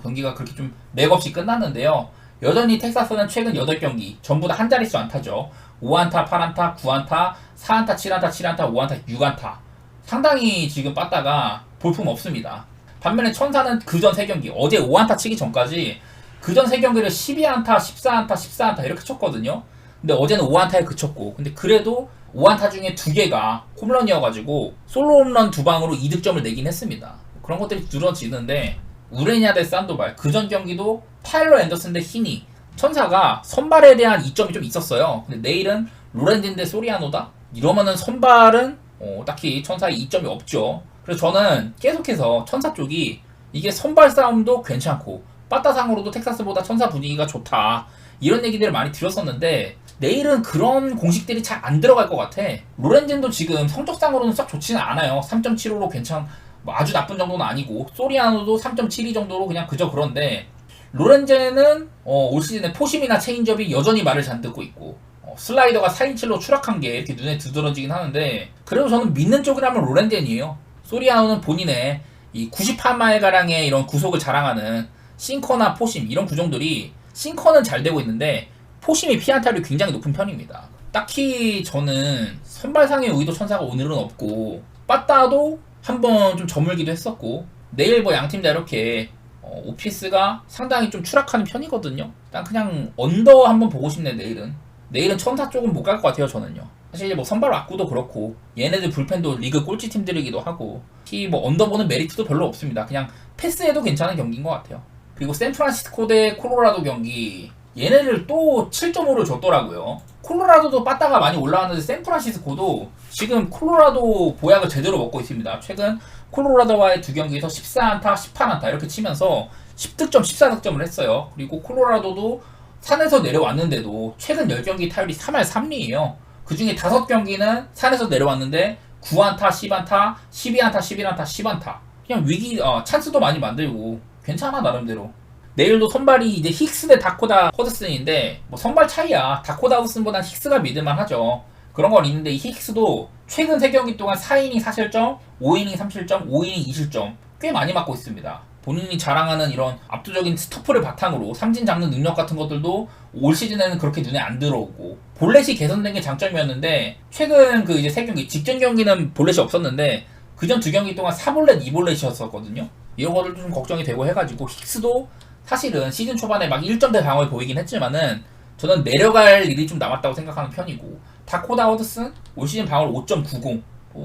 경기가 그렇게 좀 맥없이 끝났는데요. 여전히 텍사스는 최근 8경기 전부 다 한 자릿수 안타죠. 5안타, 8안타, 9안타, 4안타, 7안타, 7안타, 5안타, 6안타 상당히 지금 빠따가 볼품 없습니다. 반면에 천사는 그전 3경기 어제 5안타 치기 전까지 그전 3경기를 12안타, 14안타, 14안타 이렇게 쳤거든요. 근데 어제는 5안타에 그쳤고 근데 그래도 5안타 중에 2개가 홈런이어가지고 솔로 홈런 2방으로 2득점을 내긴 했습니다. 그런 것들이 늘어지는데 우레냐 대 산도발 그전 경기도 타일러 앤더슨 대 히니 천사가 선발에 대한 이점이 좀 있었어요. 근데 내일은 로렌진 대 소리아노다? 이러면은 선발은 딱히 천사의 이점이 없죠. 그래서 저는 계속해서 천사 쪽이 이게 선발 싸움도 괜찮고 빠따상으로도 텍사스보다 천사 분위기가 좋다 이런 얘기들을 많이 들었었는데 내일은 그런 공식들이 잘 안 들어갈 것 같아. 로렌진도 지금 성적상으로는 썩 좋지는 않아요. 3.75로 뭐 아주 나쁜 정도는 아니고 소리아노도 3.72 정도로 그냥 그저 그런데 로렌젠은 올 시즌에 포심이나 체인지업이 여전히 말을 잘 듣고 있고 슬라이더가 4인칠로 추락한 게 이렇게 눈에 두드러지긴 하는데 그래도 저는 믿는 쪽이라면 로렌젠이에요. 소리아노는 본인의 이 98마일가량의 이런 구속을 자랑하는 싱커나 포심 이런 구종들이 싱커는 잘 되고 있는데 포심이 피안타율이 굉장히 높은 편입니다. 딱히 저는 선발상의 의도 천사가 오늘은 없고 빠따도 한번 좀 저물기도 했었고 내일 뭐 양팀 다 이렇게 오피스가 상당히 좀 추락하는 편이거든요. 난 그냥 언더 한번 보고 싶네. 내일은 천사 쪽은 못 갈 것 같아요. 저는요. 사실 뭐 선발 왁구도 그렇고 얘네들 불펜도 리그 꼴찌 팀들이기도 하고 특히 뭐 언더 보는 메리트도 별로 없습니다. 그냥 패스해도 괜찮은 경기인 것 같아요. 그리고 샌프란시스코 대 콜로라도 경기 얘네들 또 7.5를 줬더라고요. 콜로라도도 빠따가 많이 올라왔는데 샌프란시스코도 지금 콜로라도 보약을 제대로 먹고 있습니다. 최근 콜로라도와의 두 경기에서 14안타, 18안타 이렇게 치면서 10득점, 14득점을 했어요. 그리고 콜로라도도 산에서 내려왔는데도 최근 10경기 타율이 3할 3리예요. 그 중에 5경기는 산에서 내려왔는데 9안타, 10안타, 12안타, 11안타, 10안타 그냥 찬스도 많이 만들고 괜찮아 나름대로. 내일도 선발이 이제 힉스 대 다코다 허드슨인데 뭐 선발 차이야. 다코다 허드슨보단 힉스가 믿을만 하죠. 그런 건 있는데 이 힉스도 최근 3경기 동안 4이닝 4실점, 5이닝 3실점, 5이닝 2실점 꽤 많이 맞고 있습니다. 본인이 자랑하는 이런 압도적인 스토프를 바탕으로 삼진 잡는 능력 같은 것들도 올 시즌에는 그렇게 눈에 안 들어오고 볼넷이 개선된 게 장점이었는데 최근 그 이제 3경기 직전 경기는 볼넷이 없었는데 그전 2경기 동안 4볼넷 2볼넷이었었거든요. 이런 것들도 좀 걱정이 되고 해가지고 힉스도 사실은 시즌 초반에 막 1점대 방어에 보이긴 했지만은 저는 내려갈 일이 좀 남았다고 생각하는 편이고 다코다 허드슨 올 시즌 방어를 5.90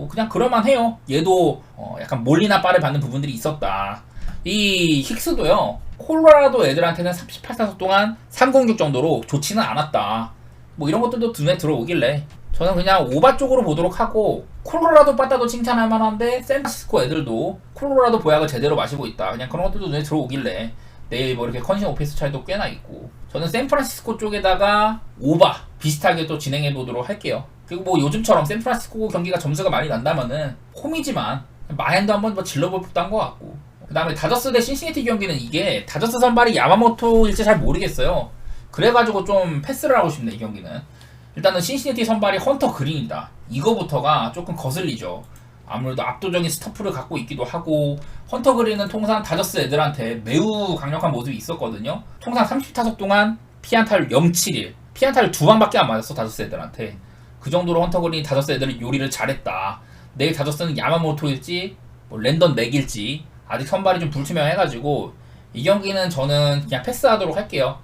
그냥 그럴만해요. 얘도 약간 몰리나 빠를 받는 부분들이 있었다. 이 힉스도요 콜로라도 애들한테는 38타석 동안 306 정도로 좋지는 않았다. 뭐 이런 것들도 눈에 들어오길래 저는 그냥 오바 쪽으로 보도록 하고 콜로라도 빠따도 칭찬할 만한데 샌프란시스코 애들도 콜로라도 보약을 제대로 마시고 있다. 그냥 그런 것들도 눈에 들어오길래 내일 뭐 이렇게 컨디션 오피스 차이도 꽤나 있고 저는 샌프란시스코 쪽에다가 오바 비슷하게 또 진행해 보도록 할게요. 그리고 뭐 요즘처럼 샌프란시스코 경기가 점수가 많이 난다면은 홈이지만 마엔도 한번 뭐 질러볼 법도 한 것 같고 그 다음에 다저스 대 신시내티 경기는 이게 다저스 선발이 야마모토일지 잘 모르겠어요. 그래가지고 좀 패스를 하고 싶네 이 경기는. 일단은 신시내티 선발이 헌터 그린이다. 이거부터가 조금 거슬리죠. 아무래도 압도적인 스토프를 갖고 있기도 하고 헌터 그린은 통상 다저스 애들한테 매우 강력한 모습이 있었거든요. 통상 30타석 동안 피안타율 0.71 피안타율 2방밖에 안 맞았어 다저스 애들한테. 그 정도로 헌터 그린이 다저스 애들을 요리를 잘했다. 내일 다저스는 야마모토일지 뭐 랜던 맥일지 아직 선발이 좀 불투명해가지고 이 경기는 저는 그냥 패스하도록 할게요.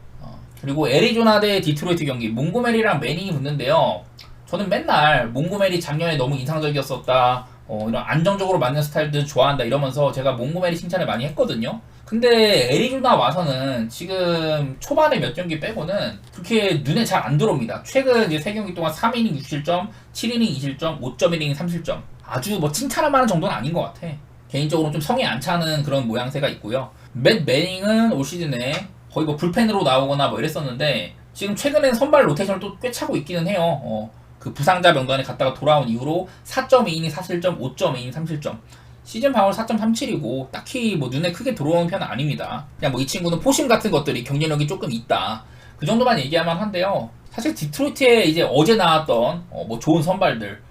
그리고 애리조나 대 디트로이트 경기 몽고메리랑 매닝이 붙는데요. 저는 맨날 몽고메리 작년에 너무 인상적이었었다. 이런 안정적으로 맞는 스타일들 좋아한다 이러면서 제가 몽고메리 칭찬을 많이 했거든요. 근데 애리조나 와서는 지금 초반에 몇 경기 빼고는 그렇게 눈에 잘 안 들어옵니다. 최근 이제 3경기 동안 3이닝 6실점, 7이닝 2실점, 5.1이닝 3실점. 아주 뭐 칭찬할 만한 정도는 아닌 것 같아. 개인적으로 좀 성에 안 차는 그런 모양새가 있고요. 맷 매닝은 올 시즌에 거의 뭐 불펜으로 나오거나 뭐 이랬었는데 지금 최근엔 선발 로테이션을 또 꽤 차고 있기는 해요. 그 부상자 명단에 갔다가 돌아온 이후로 4.2이닝 4실점, 5.2이닝 3실점. 시즌 방어율 4.37이고 딱히 뭐 눈에 크게 들어오는 편은 아닙니다. 그냥 뭐 이 친구는 포심 같은 것들이 경쟁력이 조금 있다. 그 정도만 얘기할 만한데요. 사실 디트로이트에 이제 어제 나왔던 뭐 좋은 선발들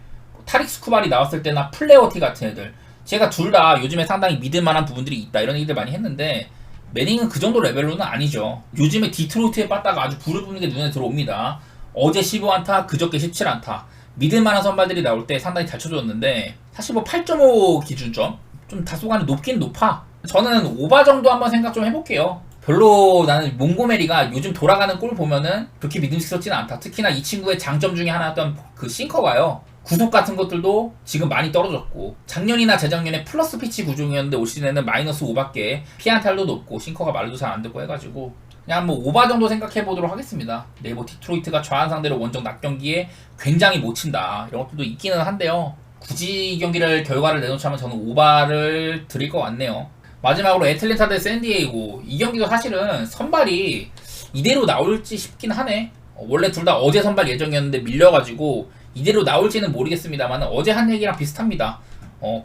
타릭 스쿠발이 나왔을 때나 플레어티 같은 애들 제가 둘 다 요즘에 상당히 믿을 만한 부분들이 있다 이런 얘기들 많이 했는데 매닝은 그 정도 레벨로는 아니죠. 요즘에 디트로이트에 빠따가 아주 불을 뿜는 게 눈에 들어옵니다. 어제 15안타, 그저께 17안타. 믿을만한 선발들이 나올 때 상당히 잘 쳐줬는데 사실 뭐 8.5 기준점? 좀 다소간에 높긴 높아. 저는 오바 정도 한번 생각 좀 해볼게요. 별로 나는 몽고메리가 요즘 돌아가는 꼴 보면은 그렇게 믿음직스럽지는 않다. 특히나 이 친구의 장점 중에 하나였던 그 싱커가요. 구속 같은 것들도 지금 많이 떨어졌고 작년이나 재작년에 플러스 피치 구종이었는데 올 시즌에는 마이너스 5밖에 피안타율도 높고 싱커가 말도 잘 안 듣고 해가지고 그냥 뭐 오바 정도 생각해 보도록 하겠습니다. 내일 뭐 디트로이트가 좌한 상대로 원정 낮 경기에 굉장히 못 친다 이런 것들도 있기는 한데요. 굳이 이 경기를 결과를 내놓자면 저는 오바를 드릴 것 같네요. 마지막으로 애틀랜타 대 샌디에이고 이 경기도 사실은 선발이 이대로 나올지 싶긴 하네. 원래 둘 다 어제 선발 예정이었는데 밀려가지고 이대로 나올지는 모르겠습니다만 어제 한 얘기랑 비슷합니다.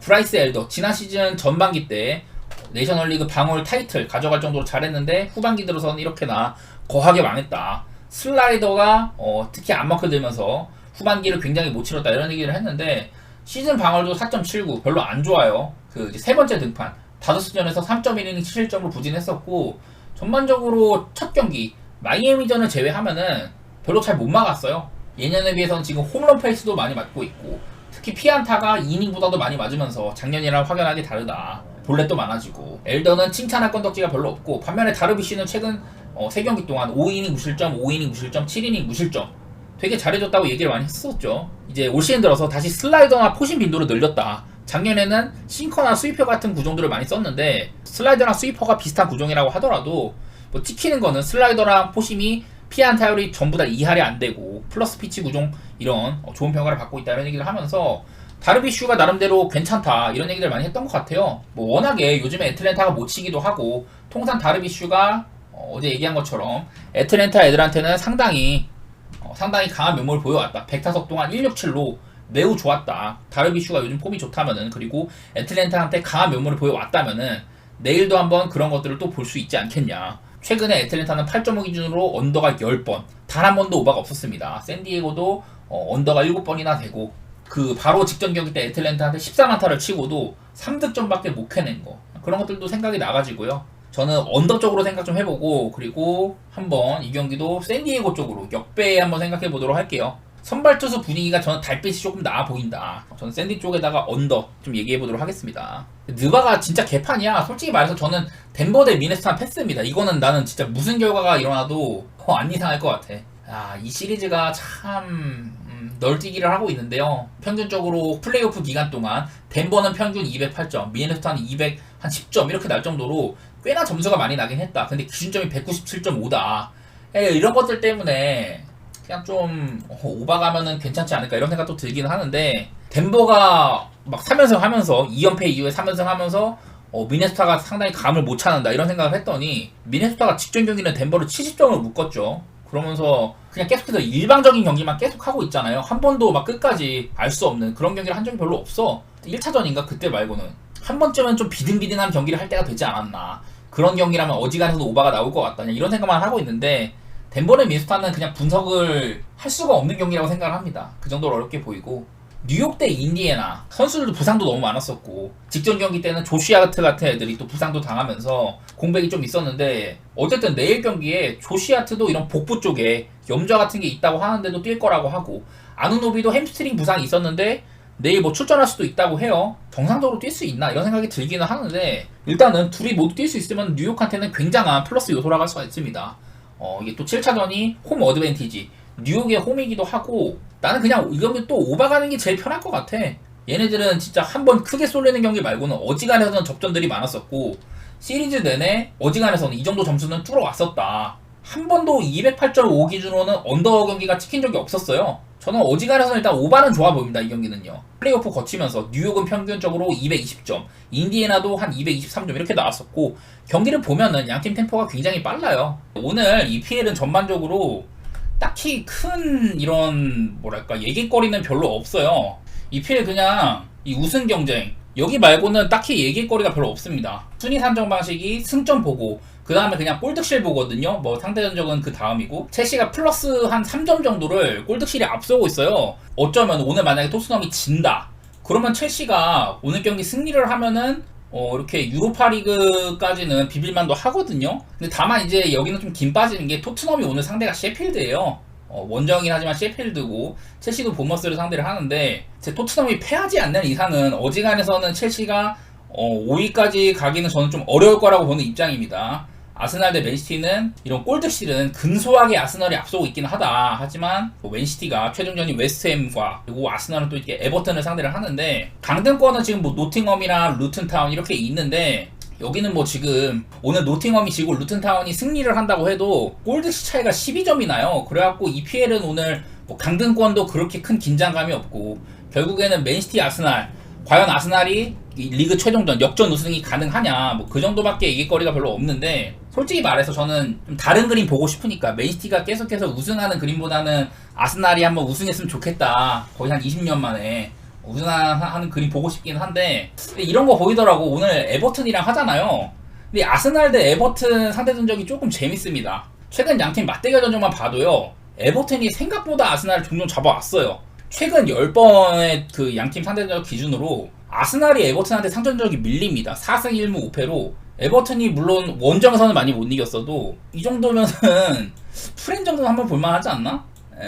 브라이스 엘더 지난 시즌 전반기 때 내셔널리그 방어율 타이틀 가져갈 정도로 잘했는데 후반기 들어서는 이렇게나 거하게 망했다. 슬라이더가 특히 안마크 들면서 후반기를 굉장히 못 치렀다 이런 얘기를 했는데 시즌 방어율도 4.79 별로 안 좋아요. 그 이제 세 번째 등판 5수전에서 3.1이닝 7실점으로 부진했었고 전반적으로 첫 경기 마이애미전을 제외하면은 별로 잘 못 막았어요. 예년에 비해서는 지금 홈런 페이스도 많이 맞고 있고 특히 피안타가 2이닝보다도 많이 맞으면서 작년이랑 확연하게 다르다. 볼넷도 많아지고 엘더는 칭찬할 건덕지가 별로 없고 반면에 다르비쉬는 최근 3경기 동안 5이닝 무실점, 5이닝 무실점, 7이닝 무실점 되게 잘해줬다고 얘기를 많이 했었죠. 이제 올 시즌 들어서 다시 슬라이더나 포심 빈도를 늘렸다. 작년에는 싱커나 스위퍼 같은 구종들을 많이 썼는데 슬라이더랑 스위퍼가 비슷한 구종이라고 하더라도 뭐 찍히는 거는 슬라이더랑 포심이 피안타율이 전부 다 2할이 안 되고 플러스 피치 구종 이런 좋은 평가를 받고 있다 이런 얘기를 하면서 다르비슈가 나름대로 괜찮다 이런 얘기를 많이 했던 것 같아요. 뭐 워낙에 요즘에 애틀랜타가 못 치기도 하고 통상 다르비슈가 어제 얘기한 것처럼 애틀랜타 애들한테는 상당히 강한 면모를 보여왔다. 100타석 동안 167로 매우 좋았다. 다르비슈가 요즘 폼이 좋다면은 그리고 애틀랜타한테 강한 면모를 보여왔다면은 내일도 한번 그런 것들을 또 볼 수 있지 않겠냐. 최근에 애틀랜타는 8.5 기준으로 언더가 10번, 단 한 번도 오바가 없었습니다. 샌디에고도 언더가 7번이나 되고, 그 바로 직전 경기 때 애틀랜타한테 14만타를 치고도 3득점밖에 못 해낸 거, 그런 것들도 생각이 나가지고요. 저는 언더 쪽으로 생각 좀 해보고, 그리고 한번 이 경기도 샌디에고 쪽으로 역배 한번 생각해 보도록 할게요. 선발 투수 분위기가 저는 달빛이 조금 나아 보인다. 저는 샌디 쪽에다가 언더 좀 얘기해 보도록 하겠습니다. 느바가 진짜 개판이야. 솔직히 말해서 저는 덴버 대 미네소타 패스입니다. 이거는 나는 진짜 무슨 결과가 일어나도 안 이상할 것 같아. 이 시리즈가 참 널뛰기를 하고 있는데요. 평균적으로 플레이오프 기간 동안 덴버는 평균 208점, 미네소타는 210점 이렇게 날 정도로 꽤나 점수가 많이 나긴 했다. 근데 기준점이 197.5다. 이런 것들 때문에 그냥 좀 오바 가면은 괜찮지 않을까 이런 생각도 들기는 하는데, 덴버가 막 3연승 하면서 2연패 이후에 3연승 하면서 미네소타가 상당히 감을 못 찾는다 이런 생각을 했더니, 미네소타가 직전 경기는 덴버를 70점을 묶었죠. 그러면서 그냥 계속해서 일방적인 경기만 계속 하고 있잖아요. 한 번도 막 끝까지 알 수 없는 그런 경기를 한 적이 별로 없어. 1차전인가 그때 말고는 한 번쯤은 좀 비등비등한 경기를 할 때가 되지 않았나. 그런 경기라면 어지간해서도 오바가 나올 것 같다, 이런 생각만 하고 있는데, 덴버의 미네소타는 그냥 분석을 할 수가 없는 경기라고 생각을 합니다. 그 정도로 어렵게 보이고, 뉴욕 대 인디애나 선수들도 부상도 너무 많았었고, 직전 경기 때는 조시아트 같은 애들이 또 부상도 당하면서 공백이 좀 있었는데, 어쨌든 내일 경기에 조시아트도 이런 복부 쪽에 염좌 같은 게 있다고 하는데도 뛸 거라고 하고, 아누노비도 햄스트링 부상이 있었는데 내일 뭐 출전할 수도 있다고 해요. 정상적으로 뛸 수 있나 이런 생각이 들기는 하는데, 일단은 둘이 모두 뛸 수 있으면 뉴욕한테는 굉장한 플러스 요소라고 할 수가 있습니다. 이게 또 7차전이 홈 어드밴티지, 뉴욕의 홈이기도 하고, 나는 그냥 이 경기 또 오바 가는 게 제일 편할 것 같아. 얘네들은 진짜 한 번 크게 쏠리는 경기 말고는 어지간해서는 접전들이 많았었고, 시리즈 내내 어지간해서는 이 정도 점수는 뚫어왔었다. 한 번도 208.5 기준으로는 언더 경기가 찍힌 적이 없었어요. 저는 어지간해서는 일단 오바는 좋아 보입니다. 이 경기는요. 플레이오프 거치면서 뉴욕은 평균적으로 220점, 인디애나도 한 223점 이렇게 나왔었고, 경기를 보면은 양팀 템포가 굉장히 빨라요. 오늘 EPL은 전반적으로 딱히 큰 이런 뭐랄까 얘기거리는 별로 없어요. EPL 그냥 이 우승 경쟁 여기 말고는 딱히 얘기거리가 별로 없습니다. 순위 산정 방식이 승점 보고, 그 다음에 그냥 골득실 보거든요. 뭐 상대 전적은 그 다음이고, 첼시가 플러스 한 3점 정도를 골득실이 앞서고 있어요. 어쩌면 오늘 만약에 토트넘이 진다, 그러면 첼시가 오늘 경기 승리를 하면은 이렇게 유로파리그까지는 비빌만도 하거든요. 근데 다만 이제 여기는 좀 김 빠지는 게, 토트넘이 오늘 상대가 셰필드예요. 원정이긴 하지만 셰필드고, 첼시도 보머스를 상대를 하는데, 제 토트넘이 패하지 않는 이상은 어지간해서는 첼시가 5위까지 가기는 저는 좀 어려울 거라고 보는 입장입니다. 아스날 대 맨시티는 이런 골득실은 근소하게 아스날이 앞서고 있긴 하다. 하지만 맨시티가 최종전이 웨스트햄과, 그리고 아스날은 또 이렇게 에버튼을 상대를 하는데, 강등권은 지금 뭐 노팅엄이랑 루튼타운 이렇게 있는데, 여기는 뭐 지금 오늘 노팅엄이 지고 루튼타운이 승리를 한다고 해도 골득실 차이가 12점이 나요. 그래갖고 EPL은 오늘 뭐 강등권도 그렇게 큰 긴장감이 없고, 결국에는 맨시티 아스날, 과연 아스날이 리그 최종전 역전 우승이 가능하냐, 뭐 그 정도밖에 얘기거리가 별로 없는데, 솔직히 말해서 저는 좀 다른 그림 보고 싶으니까 맨시티가 계속해서 우승하는 그림보다는 아스날이 한번 우승했으면 좋겠다. 거의 한 20년 만에 우승하는 그림 보고 싶긴 한데, 이런 거 보이더라고. 오늘 에버튼이랑 하잖아요. 근데 아스날 대 에버튼 상대 전적이 조금 재밌습니다. 최근 양팀 맞대결 전적만 봐도요, 에버튼이 생각보다 아스날을 종종 잡아왔어요. 최근 10번의 그 양팀 상대적 기준으로 아스날이 에버튼한테 상전적이 밀립니다. 4승 1무 5패로. 에버튼이 물론 원정에서는 많이 못 이겼어도 이 정도면은 프렌 정도는 한번 볼만하지 않나?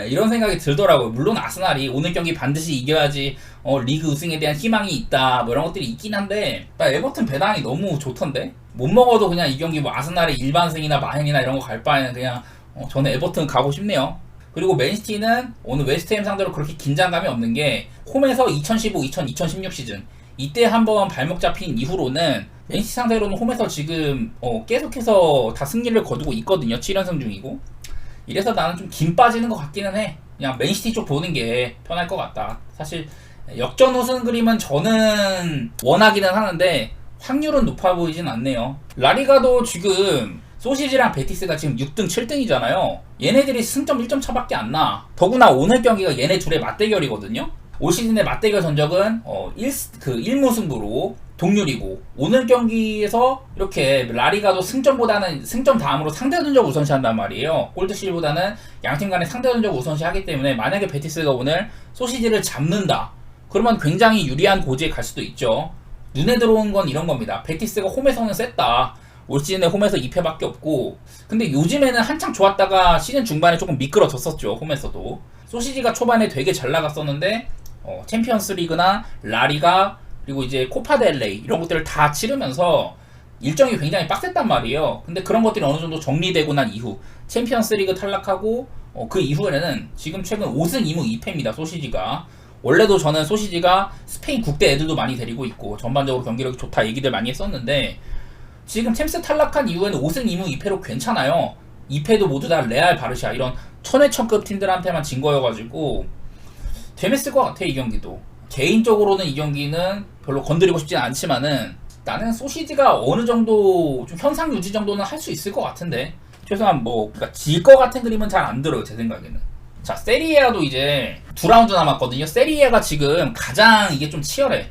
이런 생각이 들더라고요. 물론 아스날이 오늘 경기 반드시 이겨야지 리그 우승에 대한 희망이 있다, 뭐 이런 것들이 있긴 한데, 나 에버튼 배당이 너무 좋던데? 못 먹어도 그냥 이 경기 뭐 아스날의 일반승이나 마행이나 이런 거 갈 바에는 그냥 저는 에버튼 가고 싶네요. 그리고 맨시티는 오늘 웨스트햄 상대로 그렇게 긴장감이 없는 게, 홈에서 2015-2016 시즌 이때 한번 발목 잡힌 이후로는 맨시티 상대로는 홈에서 지금 계속해서 다 승리를 거두고 있거든요. 7연승 중이고. 이래서 나는 좀 김 빠지는 것 같기는 해. 그냥 맨시티 쪽 보는 게 편할 것 같다. 사실 역전 우승 그림은 저는 원하기는 하는데 확률은 높아 보이진 않네요. 라리가도 지금 소시지랑 베티스가 지금 6등 7등이잖아요. 얘네들이 승점 1점 차밖에 안 나. 더구나 오늘 경기가 얘네 둘의 맞대결이거든요. 올 시즌의 맞대결 전적은 1무승부로 동률이고, 오늘 경기에서 이렇게 라리가도 승점 다음으로 상대 전적 우선시한단 말이에요. 골드실보다는 양팀 간의 상대 전적 우선시하기 때문에 만약에 베티스가 오늘 소시지를 잡는다, 그러면 굉장히 유리한 고지에 갈 수도 있죠. 눈에 들어온 건 이런 겁니다. 베티스가 홈에서는 셌다. 올 시즌에 홈에서 2패밖에 없고, 근데 요즘에는 한창 좋았다가 시즌 중반에 조금 미끄러졌었죠. 홈에서도 소시지가 초반에 되게 잘 나갔었는데 챔피언스 리그나 라리가 그리고 이제 코파 델레이 이런 것들을 다 치르면서 일정이 굉장히 빡셌단 말이에요. 근데 그런 것들이 어느 정도 정리되고 난 이후 챔피언스 리그 탈락하고 그 이후에는 지금 최근 5승 2무 2패입니다. 소시지가. 원래도 저는 소시지가 스페인 국대 애들도 많이 데리고 있고 전반적으로 경기력이 좋다 얘기들 많이 했었는데, 지금 챔스 탈락한 이후에는 5승 2무 2패로 괜찮아요. 2패도 모두 다 레알 바르샤 이런 천회천급 팀들한테만 진 거여가지고 재밌을 것 같아. 이 경기도 개인적으로는 이 경기는 별로 건드리고 싶지는 않지만은 나는 소시지가 어느 정도 좀 현상 유지 정도는 할 수 있을 것 같은데, 최소한 그러니까 질 것 같은 그림은 잘 안 들어요, 제 생각에는. 자, 세리에아도 이제 2라운드 남았거든요. 세리에아가 지금 가장 이게 좀 치열해.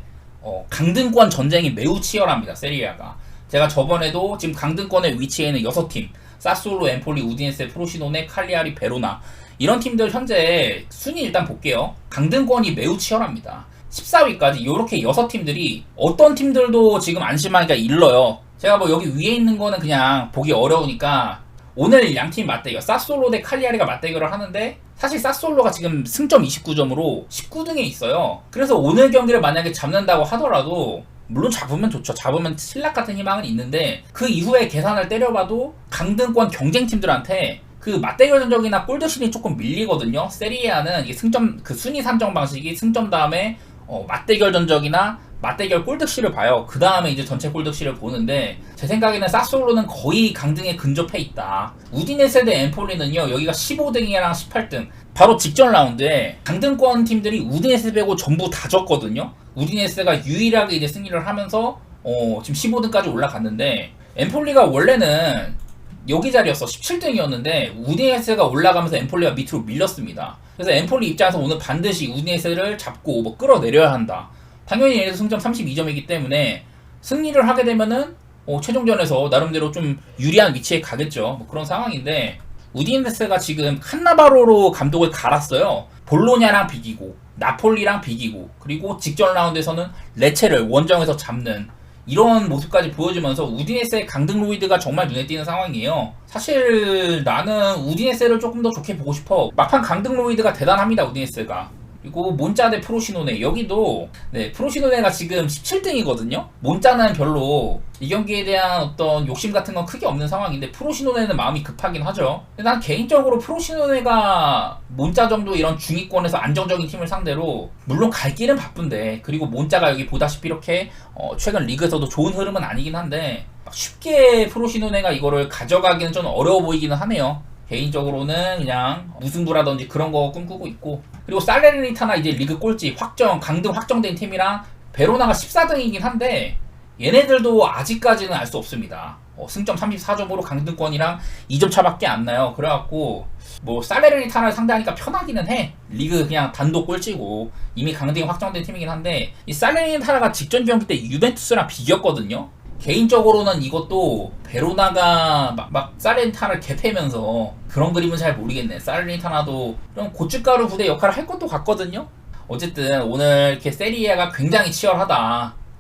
강등권 전쟁이 매우 치열합니다, 세리에아가. 제가 저번에도 지금 강등권에 위치해 있는 6팀, 사솔로, 엠폴리, 우디네세, 프로시노네, 칼리아리, 베로나, 이런 팀들 현재 순위 일단 볼게요. 강등권이 매우 치열합니다. 14위까지 이렇게 6팀들이 어떤 팀들도 지금 안심하기가 일러요. 제가 여기 위에 있는 거는 그냥 보기 어려우니까 오늘 양팀 맞대결, 사솔로 대 칼리아리가 맞대결을 하는데, 사실 사솔로가 지금 승점 29점으로 19등에 있어요. 그래서 오늘 경기를 만약에 잡는다고 하더라도, 물론 잡으면 좋죠. 잡으면 실락 같은 희망은 있는데, 그 이후에 계산을 때려봐도 강등권 경쟁팀들한테 그 맞대결 전적이나 골드신이 조금 밀리거든요. 세리에아는 이게 승점, 순위 산정 방식이 승점 다음에 맞대결 전적이나 맞대결 골득실을 봐요. 그 다음에 이제 전체 골득실을 보는데, 제 생각에는 사솔로는 거의 강등에 근접해 있다. 우디네세 대 엠폴리는요, 여기가 15등이랑 18등 바로 직전 라운드에 강등권 팀들이 우디네세 빼고 전부 다 졌거든요. 우디네세가 유일하게 이제 승리를 하면서 지금 15등까지 올라갔는데, 엠폴리가 원래는 여기 자리였어. 17등이었는데 우디네세가 올라가면서 엠폴리가 밑으로 밀렸습니다. 그래서 엠폴리 입장에서 오늘 반드시 우디네세를 잡고 끌어내려야 한다. 당연히 얘네도 승점 32점이기 때문에 승리를 하게 되면은 최종전에서 나름대로 좀 유리한 위치에 가겠죠. 그런 상황인데, 우디네세가 지금 칸나바로로 감독을 갈았어요. 볼로냐랑 비기고 나폴리랑 비기고, 그리고 직전 라운드에서는 레체를 원정에서 잡는 이런 모습까지 보여주면서 우디네세의 강등 로이드가 정말 눈에 띄는 상황이에요. 사실 나는 우디네세를 조금 더 좋게 보고 싶어. 막판 강등 로이드가 대단합니다, 우디네세가. 그리고 몬짜 대 프로시노네, 여기도 프로시노네가 지금 17등이거든요. 몬짜는 별로 이 경기에 대한 어떤 욕심 같은 건 크게 없는 상황인데, 프로시노네는 마음이 급하긴 하죠. 근데 난 개인적으로 프로시노네가 몬짜 정도 이런 중위권에서 안정적인 팀을 상대로, 물론 갈 길은 바쁜데, 그리고 몬짜가 여기 보다시피 이렇게 최근 리그에서도 좋은 흐름은 아니긴 한데, 쉽게 프로시노네가 이거를 가져가기는 좀 어려워 보이기는 하네요. 개인적으로는 그냥 무승부라든지 그런 거 꿈꾸고 있고, 그리고 살레르니타나 이제 리그 꼴찌 강등 확정된 팀이랑 베로나가 14등이긴 한데, 얘네들도 아직까지는 알 수 없습니다. 승점 34점으로 강등권이랑 2점 차밖에 안 나요. 그래갖고 살레르니타나를 상대하니까 편하기는 해. 리그 그냥 단독 꼴찌고 이미 강등이 확정된 팀이긴 한데, 이 살레르니타나가 직전 경기 때 유벤투스랑 비겼거든요. 개인적으로는 이것도 베로나가 막 살레르니타나를 개패면서 그런 그림은 잘 모르겠네. 살레르니타나도 좀 고춧가루 부대 역할을 할 것도 같거든요. 어쨌든 오늘 이렇게 세리에가 굉장히 치열하다.